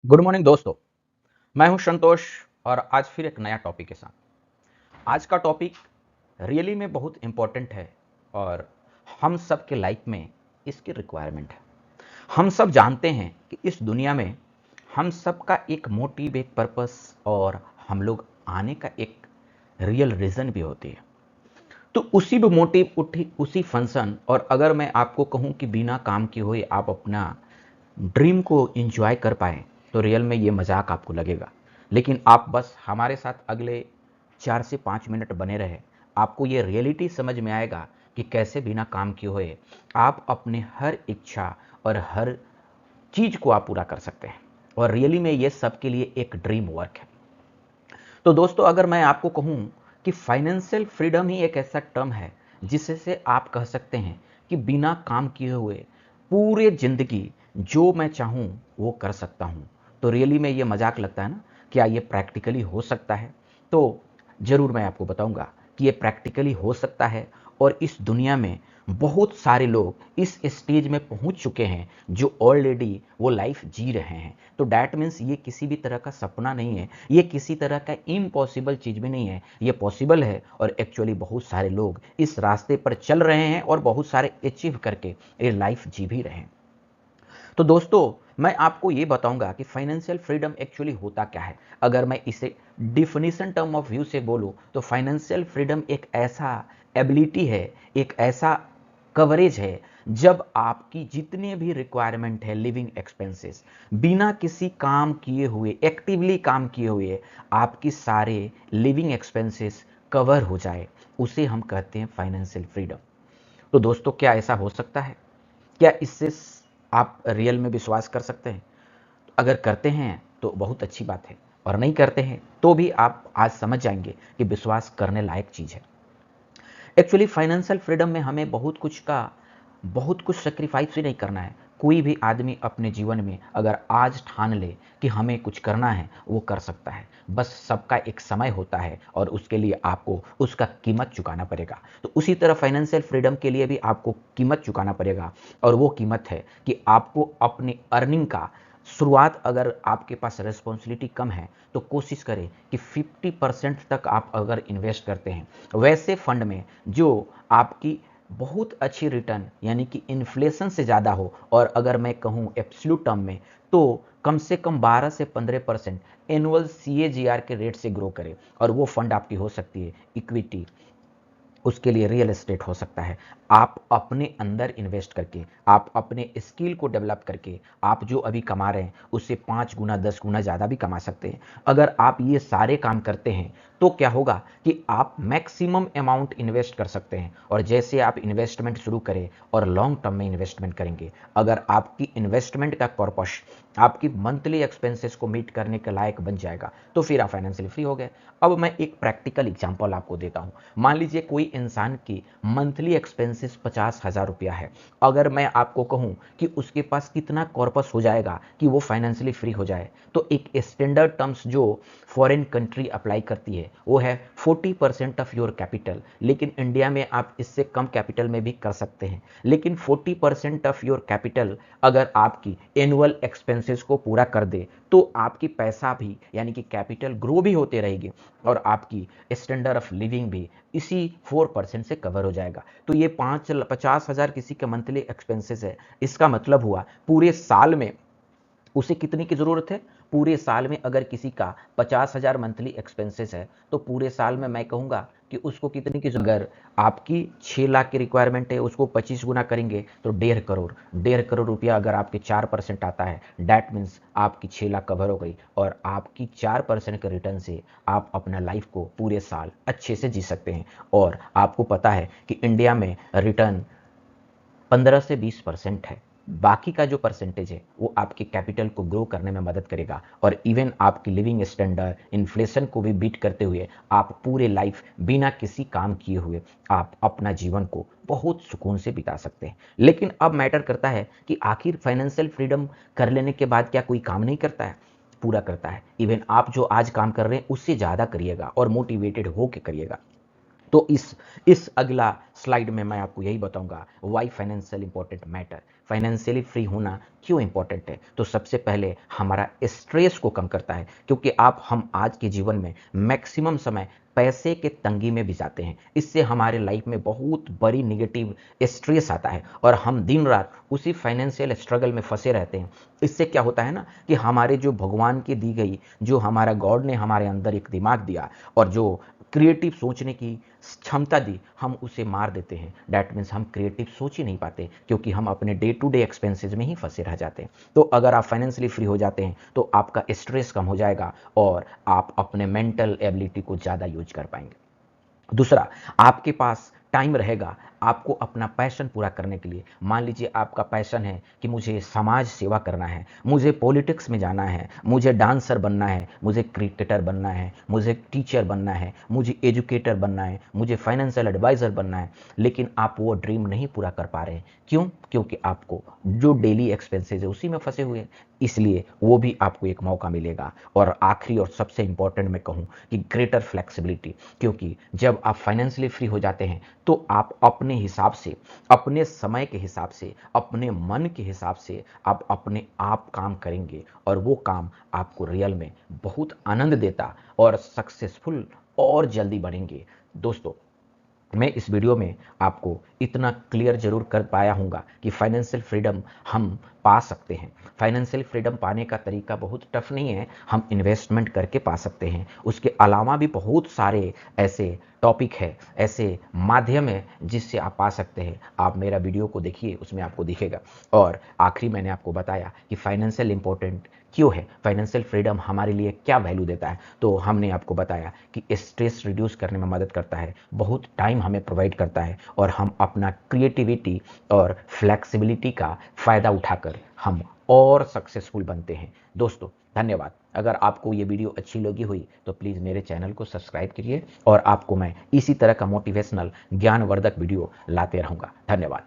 Good morning दोस्तों। मैं हूं संतोष और आज फिर एक नया टॉपिक के साथ। आज का टॉपिक रियली में बहुत इंपॉर्टेंट है और हम सब के लाइफ में इसकी रिक्वायरमेंट है। हम सब जानते हैं कि इस दुनिया में हम सब का एक मोटिव, एक पर्पस और हम लोग आने का एक रियल रीज़न भी होती है। तो उसी भी मोटिव, उठी उसी फंक्शन, और अगर मैं आपको कहूं कि बिना काम किए हुए आप अपना ड्रीम को एंजॉय कर पाएँ, तो रियल में ये मज़ाक आपको लगेगा। लेकिन आप बस हमारे साथ अगले 4 से 5 मिनट बने रहें, आपको ये रियलिटी समझ में आएगा कि कैसे बिना काम किए हुए आप अपने हर इच्छा और हर चीज़ को आप पूरा कर सकते हैं। और रियली में ये सबके लिए एक ड्रीम वर्क है। तो दोस्तों, अगर मैं आपको कहूँ कि फाइनेंशियल फ्रीडम ही एक ऐसा टर्म है जिससे आप कह सकते हैं कि बिना काम किए हुए पूरे ज़िंदगी जो मैं चाहूँ वो कर सकता हूँ, तो रियली में ये मजाक लगता है ना? क्या ये प्रैक्टिकली हो सकता है? तो ज़रूर मैं आपको बताऊंगा कि ये प्रैक्टिकली हो सकता है। और इस दुनिया में बहुत सारे लोग इस स्टेज में पहुंच चुके हैं जो ऑलरेडी वो लाइफ जी रहे हैं। तो डैट मीन्स ये किसी भी तरह का सपना नहीं है, ये किसी तरह का इम्पॉसिबल चीज़ भी नहीं है, ये पॉसिबल है। और एक्चुअली बहुत सारे लोग इस रास्ते पर चल रहे हैं और बहुत सारे अचीव करके ये लाइफ जी भी रहे हैं। तो दोस्तों, मैं आपको ये बताऊंगा कि फाइनेंशियल फ्रीडम एक्चुअली होता क्या है। अगर मैं इसे डिफिनीशन टर्म ऑफ व्यू से बोलूं, तो फाइनेंशियल फ्रीडम एक ऐसा एबिलिटी है, एक ऐसा कवरेज है जब आपकी जितने भी रिक्वायरमेंट है, लिविंग एक्सपेंसेस, बिना किसी काम किए हुए, एक्टिवली काम किए हुए आपकी सारे लिविंग एक्सपेंसेस कवर हो जाए, उसे हम कहते हैं फाइनेंशियल फ्रीडम। तो दोस्तों, क्या ऐसा हो सकता है? क्या इससे आप रियल में विश्वास कर सकते हैं? अगर करते हैं तो बहुत अच्छी बात है, और नहीं करते हैं तो भी आप आज समझ जाएंगे कि विश्वास करने लायक चीज़ है। एक्चुअली फाइनेंशियल फ्रीडम में हमें बहुत कुछ सेक्रीफाइस भी नहीं करना है। कोई भी आदमी अपने जीवन में अगर आज ठान ले कि हमें कुछ करना है, वो कर सकता है। बस सबका एक समय होता है और उसके लिए आपको उसका कीमत चुकाना पड़ेगा। तो उसी तरह फाइनेंशियल फ्रीडम के लिए भी आपको कीमत चुकाना पड़ेगा, और वो कीमत है कि आपको अपनी अर्निंग का शुरुआत, अगर आपके पास रिस्पॉन्सिबिलिटी कम है तो कोशिश करें कि 50% तक आप अगर इन्वेस्ट करते हैं वैसे फंड में जो आपकी बहुत अच्छी रिटर्न, यानी कि इन्फ्लेशन से ज़्यादा हो, और अगर मैं कहूँ एब्सोल्यूट टर्म में, तो कम से कम 12 से 15% एनुअल CAGR के रेट से ग्रो करे। और वो फंड आपकी हो सकती है इक्विटी, उसके लिए रियल एस्टेट हो सकता है। आप अपने अंदर इन्वेस्ट करके, आप अपने स्किल को डेवलप करके, आप जो अभी कमा रहे हैं उससे 5 गुना 10 गुना ज़्यादा भी कमा सकते हैं। अगर आप ये सारे काम करते हैं तो क्या होगा कि आप मैक्सिमम अमाउंट इन्वेस्ट कर सकते हैं। और जैसे आप इन्वेस्टमेंट शुरू करें और लॉन्ग टर्म में इन्वेस्टमेंट करेंगे, अगर आपकी इन्वेस्टमेंट का पर्पस आपकी मंथली एक्सपेंसेस को मीट करने के लायक बन जाएगा, तो फिर आप फाइनेंशियली फ्री हो गए। अब मैं एक प्रैक्टिकल एग्जांपल आपको देता हूं। मान लीजिए कोई इंसान की मंथली एक्सपेंसेस 50,000 रुपया है। अगर मैं आपको कहूं कि उसके पास कितना कॉर्पस हो जाएगा कि वो फाइनेंशियली फ्री हो जाए, तो एक स्टैंडर्ड टर्म्स जो फॉरेन कंट्री अप्लाई करती है वो है 40% ऑफ योर कैपिटल। लेकिन इंडिया में आप इससे कम कैपिटल में भी कर सकते हैं। लेकिन 40% ऑफ योर कैपिटल अगर आपकी एनुअल एक्सपेंसेस को पूरा कर दे, तो आपकी पैसा भी, यानी कि कैपिटल ग्रो भी होते रहेगी, और आपकी स्टैंडर्ड ऑफ लिविंग भी इसी 4% से कवर हो जाएगा। तो ये 50,000 किसी के मंथली एक्सपेंसेस है। इसका मतलब हुआ पूरे साल में उसे कितनी की ज़रूरत है? पूरे साल में अगर किसी का 50,000 मंथली एक्सपेंसेस है, तो पूरे साल में मैं कहूँगा कि उसको कितनी की, अगर आपकी 6 लाख की रिक्वायरमेंट है, उसको 25 गुना करेंगे तो 1.5 करोड़। 1.5 करोड़ रुपया अगर आपके 4% आता है, डैट मीन्स आपकी 6 लाख कवर हो गई, और आपकी 4% के रिटर्न से आप अपना लाइफ को पूरे साल अच्छे से जी सकते हैं। और आपको पता है कि इंडिया में रिटर्न 15 से 20% है। बाकी का जो परसेंटेज है वो आपके कैपिटल को ग्रो करने में मदद करेगा, और इवन आपकी लिविंग स्टैंडर्ड इन्फ्लेशन को भी बीट करते हुए आप पूरे लाइफ बिना किसी काम किए हुए आप अपना जीवन को बहुत सुकून से बिता सकते हैं। लेकिन अब मैटर करता है कि आखिर फाइनेंशियल फ्रीडम कर लेने के बाद क्या कोई काम नहीं करता है? पूरा करता है। इवन आप जो आज काम कर रहे हैं उससे ज़्यादा करिएगा और मोटिवेटेड होकर करिएगा। तो इस अगला स्लाइड में मैं आपको यही बताऊंगा why financial important matter. Financially free होना क्यों इंपॉर्टेंट है? तो सबसे पहले हमारा स्ट्रेस को कम करता है, क्योंकि हम आज के जीवन में मैक्सिमम समय पैसे के तंगी में बिताते हैं। इससे हमारे लाइफ में बहुत बड़ी नेगेटिव स्ट्रेस आता है और हम दिन रात उसी फाइनेंशियल स्ट्रगल में फंसे रहते हैं। इससे क्या होता है ना कि हमारे जो भगवान की दी गई, जो हमारा गॉड ने हमारे अंदर एक दिमाग दिया और जो क्रिएटिव सोचने की क्षमता दी, हम उसे मार देते हैं। डैट मीन्स हम क्रिएटिव सोच ही नहीं पाते, क्योंकि हम अपने डे टू डे एक्सपेंसेस में ही फंसे रह जाते हैं। तो अगर आप फाइनेंशियली फ्री हो जाते हैं तो आपका स्ट्रेस कम हो जाएगा और आप अपने मेंटल एबिलिटी को ज़्यादा यूज कर पाएंगे। दूसरा, आपके पास टाइम रहेगा आपको अपना पैशन पूरा करने के लिए। मान लीजिए आपका पैशन है कि मुझे समाज सेवा करना है, मुझे पॉलिटिक्स में जाना है, मुझे डांसर बनना है, मुझे क्रिकेटर बनना है, मुझे टीचर बनना है, मुझे एजुकेटर बनना है, मुझे फाइनेंशियल एडवाइज़र बनना है, लेकिन आप वो ड्रीम नहीं पूरा कर पा रहे हैं। क्यों? क्योंकि आपको जो डेली एक्सपेंसेस है उसी में फंसे हुए हैं। इसलिए वो भी आपको एक मौका मिलेगा। और आखिरी और सबसे इंपॉर्टेंट मैं कहूँ कि ग्रेटर फ्लेक्सिबिलिटी, क्योंकि जब आप फाइनेंशियली फ्री हो जाते हैं तो आप अपने हिसाब से, अपने समय के हिसाब से, अपने मन के हिसाब से आप अपने आप काम करेंगे और वो काम आपको रियल में बहुत आनंद देता और सक्सेसफुल और जल्दी बनेंगे। दोस्तों, मैं इस वीडियो में आपको इतना क्लियर जरूर कर पाया हूँगा कि फाइनेंशियल फ्रीडम हम पा सकते हैं। फाइनेंशियल फ्रीडम पाने का तरीका बहुत टफ नहीं है, हम इन्वेस्टमेंट करके पा सकते हैं। उसके अलावा भी बहुत सारे ऐसे टॉपिक है, ऐसे माध्यम है जिससे आप पा सकते हैं। आप मेरा वीडियो को देखिए, उसमें आपको दिखेगा। और आखिरी मैंने आपको बताया कि फाइनेंशियल इंपॉर्टेंट क्यों है, फाइनेंशियल फ्रीडम हमारे लिए क्या वैल्यू देता है। तो हमने आपको बताया कि स्ट्रेस रिड्यूस करने में मदद करता है, बहुत टाइम हमें प्रोवाइड करता है और हम अपना क्रिएटिविटी और फ्लेक्सिबिलिटी का फ़ायदा उठाकर हम और सक्सेसफुल बनते हैं। दोस्तों, धन्यवाद। अगर आपको ये वीडियो अच्छी लगी हुई तो प्लीज़ मेरे चैनल को सब्सक्राइब कीजिए और आपको मैं इसी तरह का मोटिवेशनल ज्ञानवर्धक वीडियो लाते रहूँगा। धन्यवाद।